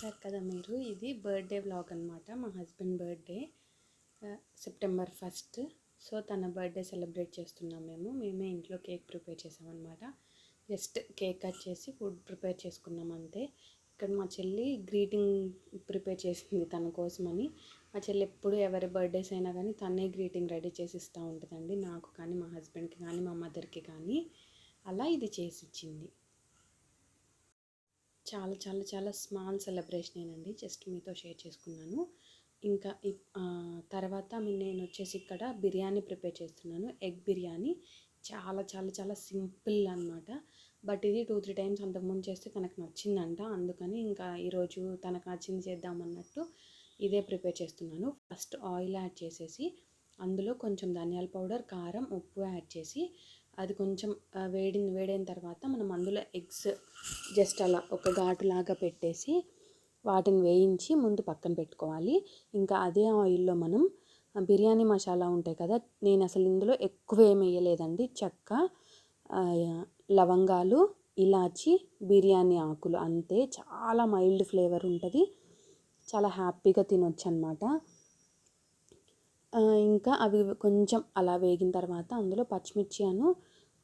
చూసారు కదా మీరు, ఇది బర్త్డే వ్లాగ్ అనమాట. మా హస్బెండ్ బర్త్డే సెప్టెంబర్ 1. సో తన బర్త్డే సెలబ్రేట్ చేస్తున్నాం. మేమే ఇంట్లో కేక్ ప్రిపేర్ చేసామన్నమాట. జస్ట్ కేక్ కట్ చేసి ఫుడ్ ప్రిపేర్ చేసుకున్నాం అంతే. ఇక్కడ మా చెల్లి గ్రీటింగ్ ప్రిపేర్ చేసింది తన కోసమని. మా చెల్లి ఎప్పుడు ఎవరి బర్త్డేస్ అయినా కానీ తనే గ్రీటింగ్ రెడీ చేసి ఇస్తూ ఉంటుందండి, నాకు కానీ మా హస్బెండ్కి కానీ మా మదర్కి కానీ. అలా ఇది చేసి ఇచ్చింది. చాలా చాలా చాలా స్మాల్ సెలబ్రేషనేనండి, జస్ట్ మీతో షేర్ చేసుకున్నాను. ఇంకా తర్వాత నేను వచ్చేసి ఇక్కడ బిర్యానీ ప్రిపేర్ చేస్తున్నాను. ఎగ్ బిర్యానీ చాలా చాలా చాలా సింపుల్ అనమాట. బట్ ఇది 2-3 టైమ్స్ అంతకుముందు చేస్తే తనకు నచ్చిందంట. అందుకని ఇంకా ఈరోజు తనకు నచ్చింది చేద్దామన్నట్టు ఇదే ప్రిపేర్ చేస్తున్నాను. ఫస్ట్ ఆయిల్ యాడ్ చేసేసి అందులో కొంచెం ధనియాల పౌడర్, కారం, ఉప్పు యాడ్ చేసి అది కొంచెం వేడైన తర్వాత మనం అందులో ఎగ్స్ జస్ట్ అలా ఒక ఘాటులాగా పెట్టేసి వాటిని వేయించి ముందు పక్కన పెట్టుకోవాలి. ఇంకా అదే ఆయిల్లో మనం బిర్యానీ మసాలా ఉంటాయి కదా, నేను అసలు ఇందులో ఎక్కువ ఏమి వేయలేదండి. చెక్క, లవంగాలు, ఇలాచి, బిర్యానీ ఆకులు అంతే. చాలా మైల్డ్ ఫ్లేవర్ ఉంటుంది, చాలా హ్యాపీగా తినొచ్చు అనమాట. ఇంకా అవి కొంచెం అలా వేగిన తర్వాత అందులో పచ్చిమిర్చి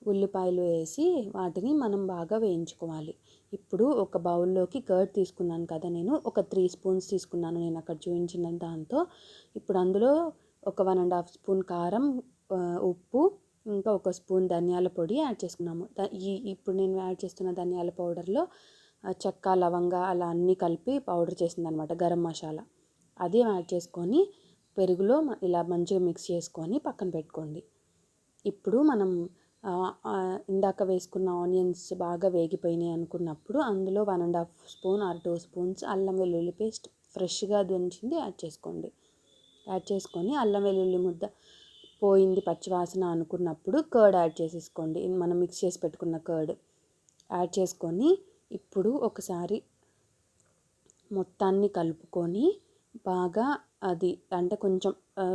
ఉల్లిపాయలు వేసి వాటిని మనం బాగా వేయించుకోవాలి. ఇప్పుడు ఒక బౌల్లోకి కర్డ్ తీసుకున్నాను కదా, నేను ఒక 3 స్పూన్స్ తీసుకున్నాను నేను అక్కడ చూపించిన దాంతో. ఇప్పుడు అందులో ఒక 1.5 స్పూన్ కారం, ఉప్పు, ఇంకా 1 స్పూన్ ధనియాల పొడి యాడ్ చేసుకున్నాము. ఇప్పుడు నేను యాడ్ చేస్తున్న ధనియాల పౌడర్లో చెక్క, లవంగా అలా అన్నీ కలిపి పౌడర్ చేసిందనమాట, గరం మసాలా. అది యాడ్ చేసుకొని పెరుగులో ఇలా మంచిగా మిక్స్ చేసుకొని పక్కన పెట్టుకోండి. ఇప్పుడు మనం ఇందాక వేసుకున్న ఆనియన్స్ బాగా వేగిపోయినాయి అనుకున్నప్పుడు అందులో 1.5 స్పూన్ ఆర్ 2 స్పూన్స్ అల్లం వెల్లుల్లి పేస్ట్ ఫ్రెష్గా దంచింది యాడ్ చేసుకోండి. యాడ్ చేసుకొని అల్లం వెల్లుల్లి ముద్ద పోయింది పచ్చివాసన అనుకున్నప్పుడు కర్డ్ యాడ్ చేసేసుకోండి. మనం మిక్స్ చేసి పెట్టుకున్న కర్డ్ యాడ్ చేసుకొని ఇప్పుడు ఒకసారి మొత్తాన్ని కలుపుకొని బాగా అది అంటే కొంచెం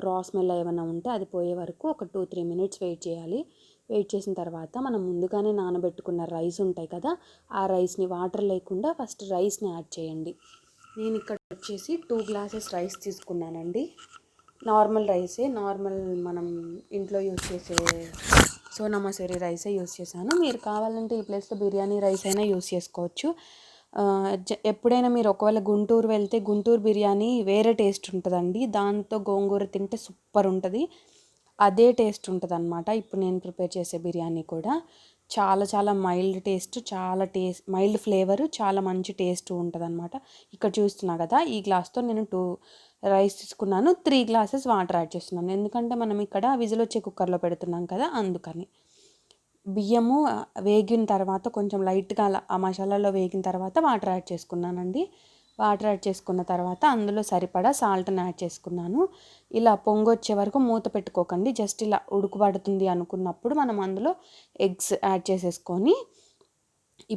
రా స్మెల్ ఏమైనా ఉంటే అది పోయే వరకు ఒక 2-3 మినిట్స్ వెయిట్ చేయాలి. వెయిట్ చేసిన తర్వాత మనం ముందుగానే నానబెట్టుకున్న రైస్ ఉంటాయి కదా, ఆ రైస్ని వాటర్ లేకుండా ఫస్ట్ రైస్ని యాడ్ చేయండి. నేను ఇక్కడ వచ్చేసి 2 గ్లాసెస్ రైస్ తీసుకున్నానండి. నార్మల్ రైసే, నార్మల్ మనం ఇంట్లో యూజ్ చేసే సోనా మసూరి రైసే యూజ్ చేశాను. మీరు కావాలంటే ఈ ప్లేస్లో బిర్యానీ రైస్ అయినా యూజ్ చేసుకోవచ్చు. ఎప్పుడైనా మీరు ఒకవేళ గుంటూరు వెళ్తే గుంటూరు బిర్యానీ వేరే టేస్ట్ ఉంటుందండి. దాంతో గోంగూర తింటే సూపర్ ఉంటుంది, అదే టేస్ట్ ఉంటుంది అనమాట. ఇప్పుడు నేను ప్రిపేర్ చేసే బిర్యానీ కూడా చాలా చాలా మైల్డ్ టేస్ట్, మైల్డ్ ఫ్లేవరు, చాలా మంచి టేస్ట్ ఉంటుంది అనమాట. ఇక్కడ చూస్తున్నా కదా, ఈ గ్లాస్తో నేను 2 రైస్ తీసుకున్నాను, 3 గ్లాసెస్ వాటర్ యాడ్ చేస్తున్నాను. ఎందుకంటే మనం ఇక్కడ విజిల్ వచ్చే కుక్కర్లో పెడుతున్నాం కదా, అందుకని. బియ్యము వేగిన తర్వాత కొంచెం లైట్గా అలా ఆ మసాలాలో వేగిన తర్వాత వాటర్ యాడ్ చేసుకున్నానండి. వాటర్ యాడ్ చేసుకున్న తర్వాత అందులో సరిపడా సాల్ట్ని యాడ్ చేసుకున్నాను. ఇలా పొంగొచ్చే వరకు మూత పెట్టుకోకండి, జస్ట్ ఇలా ఉడుకుపడుతుంది అనుకున్నప్పుడు మనం అందులో ఎగ్స్ యాడ్ చేసేసుకొని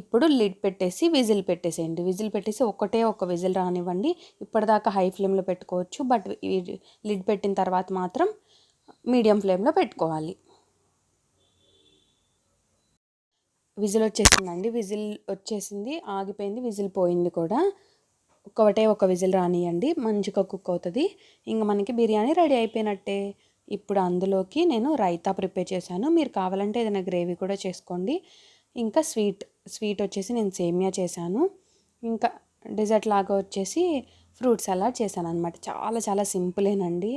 ఇప్పుడు లిడ్ పెట్టేసి విజిల్ పెట్టేసేయండి. విజిల్ పెట్టేసి ఒక విజిల్ రానివ్వండి. ఇప్పటిదాకా హై ఫ్లేమ్లో పెట్టుకోవచ్చు, బట్ లిడ్ పెట్టిన తర్వాత మాత్రం మీడియం ఫ్లేమ్లో పెట్టుకోవాలి. విజిల్ వచ్చేసిందండి, విజిల్ వచ్చేసింది, ఆగిపోయింది, విజిల్ పోయింది కూడా. ఒక విజిల్ రానియండి, మంచిగా కుక్ అవుతుంది. ఇంకా మనకి బిర్యానీ రెడీ అయిపోయినట్టే. ఇప్పుడు అందులోకి నేను రైతా ప్రిపేర్ చేశాను. మీరు కావాలంటే ఏదైనా గ్రేవీ కూడా చేసుకోండి. ఇంకా స్వీట్ వచ్చేసి నేను సేమియా చేశాను. ఇంకా డెజర్ట్ లాగా వచ్చేసి ఫ్రూట్ సలాడ్ చేశాను అనమాట. చాలా చాలా సింపులేనండి,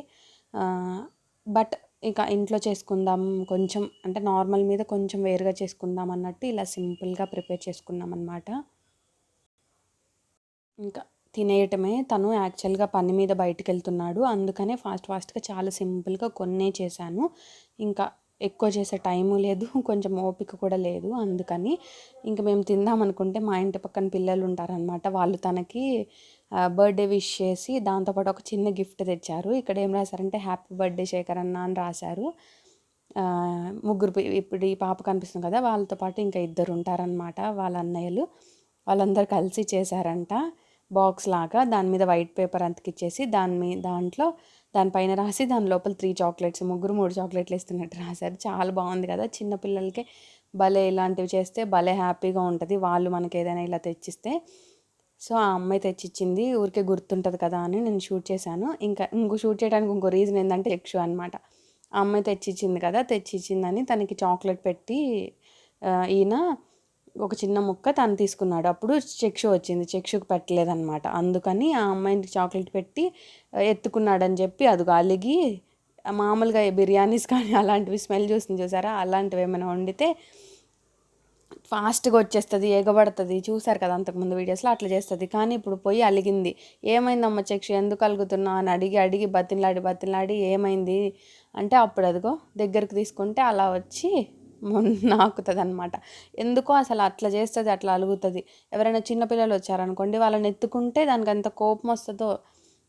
బట్ ఇక ఇంట్లో చేసుకుందాం కొంచెం అంటే నార్మల్ మీద కొంచెం వేరుగా చేసుకుందాం అన్నట్టు ఇలా సింపుల్గా ప్రిపేర్ చేసుకున్నాం అన్నమాట. ఇంకా తినేయటమే. తను యాక్చువల్గా పని మీద బయటికి వెళ్తున్నాడు, అందుకనే ఫాస్ట్గా చాలా సింపుల్గా కొన్నే చేశాను. ఇంకా ఎక్కువ చేసే టైము లేదు, కొంచెం ఓపిక కూడా లేదు. అందుకని ఇంకా మేము తిందాం అనుకుంటే మా ఇంటి పక్కన పిల్లలు ఉంటారనమాట, వాళ్ళు తనకి బర్త్డే విష్ చేసి దాంతోపాటు ఒక చిన్న గిఫ్ట్ తెచ్చారు. ఇక్కడ ఏం రాశారంటే హ్యాపీ బర్త్డే శేఖర్ అన్న అని రాశారు. ముగ్గురు, ఇప్పుడు ఈ పాప కనిపిస్తుంది కదా, వాళ్ళతో పాటు ఇంకా 2 ఉంటారనమాట, వాళ్ళ అన్నయ్యలు. వాళ్ళందరూ కలిసి చేశారంట బాక్స్ లాగా. దాని మీద వైట్ పేపర్ అంతకిచ్చేసి దానిపైన రాసి దాని లోపల 3 చాక్లెట్స్, ముగ్గురు 3 చాక్లెట్లు ఇస్తున్నట్టు రాశారు. చాలా బాగుంది కదా, చిన్నపిల్లలకే భలే ఇలాంటివి చేస్తే భలే హ్యాపీగా ఉంటుంది. వాళ్ళు మనకి ఏదైనా ఇలా తెచ్చిస్తే సో ఆ అమ్మాయి తెచ్చిచ్చింది, ఊరికే గుర్తుంటుంది కదా అని నేను షూట్ చేశాను. ఇంకా షూట్ చేయడానికి ఇంకో రీజన్ ఏంటంటే యక్షు అనమాట. ఆ అమ్మాయి తెచ్చిచ్చింది కదా, తెచ్చిచ్చిందని తనకి చాక్లెట్ పెట్టి ఈయన ఒక చిన్న ముక్క తను తీసుకున్నాడు. అప్పుడు చక్షు వచ్చింది, చక్షుకు పెట్టలేదన్నమాట. అందుకని ఆ అమ్మాయికి చాక్లెట్ పెట్టి ఎత్తుకున్నాడని చెప్పి అదిగో అలిగి మామూలుగా బిర్యానీస్ కానీ అలాంటివి స్మెల్ చూస్తుంది చూసారా, అలాంటివి ఏమైనా వండితే ఫాస్ట్గా వచ్చేస్తుంది, ఎగబడుతుంది. చూసారు కదా అంతకుముందు వీడియోస్లో, అట్లా చేస్తుంది. కానీ ఇప్పుడు పోయి అలిగింది. ఏమైందమ్మ చక్షు, ఎందుకు అలుగుతున్నావు అని అడిగి బతిలాడి ఏమైంది అంటే అప్పుడు అదిగో దగ్గరికి తీసుకుంటే అలా వచ్చి నాకుతుంది అనమాట. ఎందుకో అసలు అట్లా చేస్తుంది, అట్లా అలుగుతుంది. ఎవరైనా చిన్నపిల్లలు వచ్చారనుకోండి, వాళ్ళని ఎత్తుకుంటే దానికి ఎంత కోపం వస్తుందో,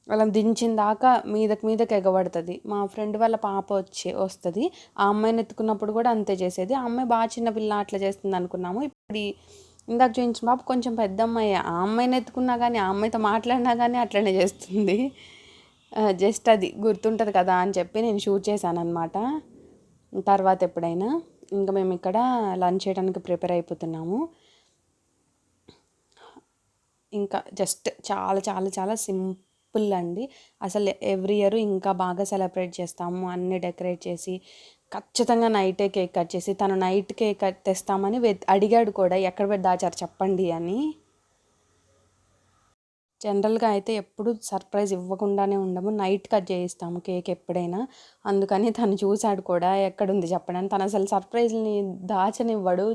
వాళ్ళని దించిన దాకా మీదకి ఎగబడుతుంది. మా ఫ్రెండ్ వాళ్ళ పాప వస్తుంది, ఆ అమ్మాయిని ఎత్తుకున్నప్పుడు కూడా అంతే చేసేది. ఆ అమ్మాయి బాగా చిన్నపిల్ల, అట్లా చేస్తుంది అనుకున్నాము. ఇప్పుడు ఇందాక చూపించిన పాప కొంచెం పెద్ద అమ్మాయి, ఆ అమ్మాయిని ఎత్తుకున్నా కానీ, ఆ అమ్మాయితో మాట్లాడినా కానీ అట్లనే చేస్తుంది. జస్ట్ అది గుర్తుంటుంది కదా అని చెప్పి నేను షూట్ చేశాను అనమాట. తర్వాత ఎప్పుడైనా ఇంకా మేము ఇక్కడ లంచ్ చేయడానికి ప్రిపేర్ అయిపోతున్నాము. ఇంకా జస్ట్ చాలా చాలా చాలా సింపుల్ అండి. అసలు ఎవ్రీ ఇయర్ ఇంకా బాగా సెలబ్రేట్ చేస్తాము, అన్నీ డెకరేట్ చేసి ఖచ్చితంగా నైటే కేక్ కట్ చేసి, తను నైట్ కేక్ తెస్తామని అడిగాడు కూడా, ఎక్కడ పెట్టి దాచారు చెప్పండి అని. జనరల్గా అయితే ఎప్పుడు సర్ప్రైజ్ ఇవ్వకుండానే ఉండము, నైట్ కట్ చేయిస్తాము కేక్ ఎప్పుడైనా. అందుకని తను చూశాడు కూడా, ఎక్కడుంది చెప్పడానికి. తను అసలు సర్ప్రైజ్ని దాచనివ్వడు,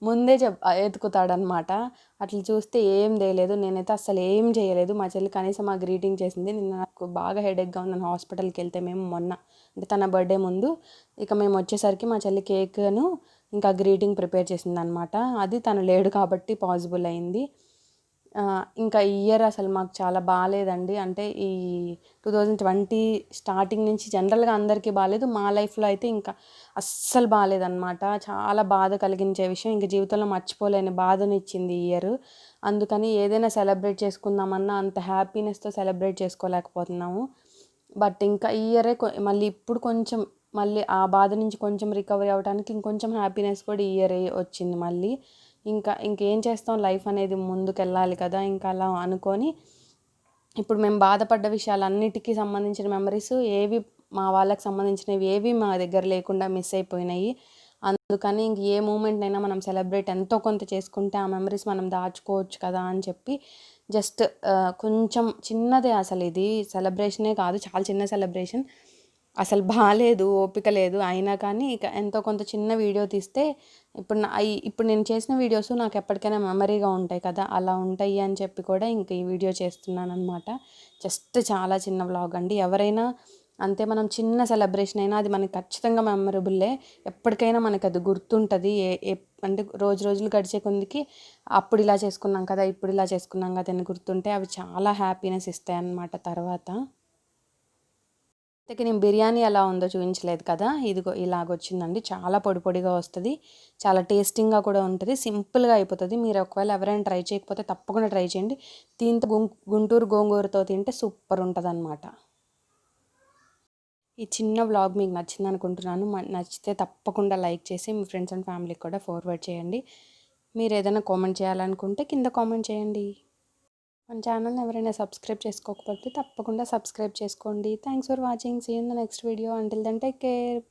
ముందే ఎతుకుతాడనమాట. అట్లా చూస్తే ఏం చేయలేదు, నేనైతే అసలు ఏం చేయలేదు. మా చెల్లి కనీసం మా గ్రీటింగ్ చేసింది. నిన్న నాకు బాగా హెడేక్గా ఉందని హాస్పిటల్కి వెళ్తే మేము మొన్న అంటే తన బర్త్డే ముందు, ఇక మేము వచ్చేసరికి మా చెల్లి కేక్ను ఇంకా గ్రీటింగ్ ప్రిపేర్ చేసిందనమాట. అది తను లేడు కాబట్టి పాసిబుల్ అయింది. ఇంకా ఈ ఇయర్ అసలు మాకు చాలా బాగాలేదండి. అంటే ఈ 2020 స్టార్టింగ్ నుంచి జనరల్గా అందరికీ బాగాలేదు, మా లైఫ్లో అయితే ఇంకా అస్సలు బాగాలేదన్నమాట. చాలా బాధ కలిగించే విషయం, ఇంక జీవితంలో మర్చిపోలేని బాధనిచ్చింది ఈ ఇయర్. అందుకని ఏదైనా సెలబ్రేట్ చేసుకుందామన్నా అంత హ్యాపీనెస్తో సెలబ్రేట్ చేసుకోలేకపోతున్నాము. బట్ ఇంకా ఈ ఇయరే మళ్ళీ ఇప్పుడు కొంచెం మళ్ళీ ఆ బాధ నుంచి కొంచెం రికవరీ అవ్వడానికి ఇంకొంచెం హ్యాపీనెస్ కూడా ఈ ఇయరే వచ్చింది మళ్ళీ. ఇంకేం చేస్తాం, లైఫ్ అనేది ముందుకెళ్ళాలి కదా. ఇంకా అలా అనుకొని ఇప్పుడు మేము బాధపడ్డ విషయాలన్నిటికీ సంబంధించిన మెమరీస్ ఏవి, మా వాళ్ళకి సంబంధించినవి ఏవి మా దగ్గర లేకుండా మిస్ అయిపోయినాయి. అందుకని ఇంక ఏ మూమెంట్ అయినా మనం సెలబ్రేట్ ఎంతో కొంత చేసుకుంటే ఆ మెమరీస్ మనం దాచుకోవచ్చు కదా అని చెప్పి జస్ట్ కొంచెం చిన్నదే, అసలు ఇది సెలబ్రేషనే కాదు, చాలా చిన్న సెలబ్రేషన్. అసలు బాలేదు, ఓపిక లేదు, అయినా కానీ ఇక ఎంతో కొంత చిన్న వీడియో తీస్తే ఇప్పుడు నేను చేసిన వీడియోస్ నాకు ఎప్పటికైనా మెమరీగా ఉంటాయి కదా, అలా ఉంటాయి అని చెప్పి కూడా ఇంక ఈ వీడియో చేస్తున్నాను అనమాట. జస్ట్ చాలా చిన్న వ్లాగ్ అండి. ఎవరైనా అంతే, మనం చిన్న సెలబ్రేషన్ అయినా అది మనకి ఖచ్చితంగా మెమరబుల్లే, ఎప్పటికైనా మనకు అది గుర్తుంటుంది. అంటే రోజులు గడిచే కొందికి అప్పుడు ఇలా చేసుకున్నాం కదా, ఇప్పుడు ఇలా చేసుకున్నాం కదా అని గుర్తుంటే అవి చాలా హ్యాపీనెస్ ఇస్తాయి అన్నమాట తర్వాత. అయితే నేను బిర్యానీ ఎలా ఉందో చూపించలేదు కదా, ఇదిగో ఇలాగొచ్చిందండి. చాలా పొడిగా వస్తుంది, చాలా టేస్టింగ్గా కూడా ఉంటుంది, సింపుల్గా అయిపోతుంది. మీరు ఒకవేళ ఎవరైనా ట్రై చేయకపోతే తప్పకుండా ట్రై చేయండి. దీంతో గుంటూరు గోంగూరతో తింటే సూపర్ ఉంటుంది అన్నమాట. ఈ చిన్న వ్లాగ్ మీకు నచ్చింది అనుకుంటున్నాను. నచ్చితే తప్పకుండా లైక్ చేసి మీ ఫ్రెండ్స్ అండ్ ఫ్యామిలీకి కూడా ఫార్వర్డ్ చేయండి. మీరు ఏదైనా కామెంట్ చేయాలనుకుంటే కింద కామెంట్ చేయండి. మన ఛానల్ని ఎవరైనా సబ్స్క్రైబ్ చేసుకోకపోతే తప్పకుండా సబ్స్క్రైబ్ చేసుకోండి. Thanks for watching. See you in the next video. Until then take care.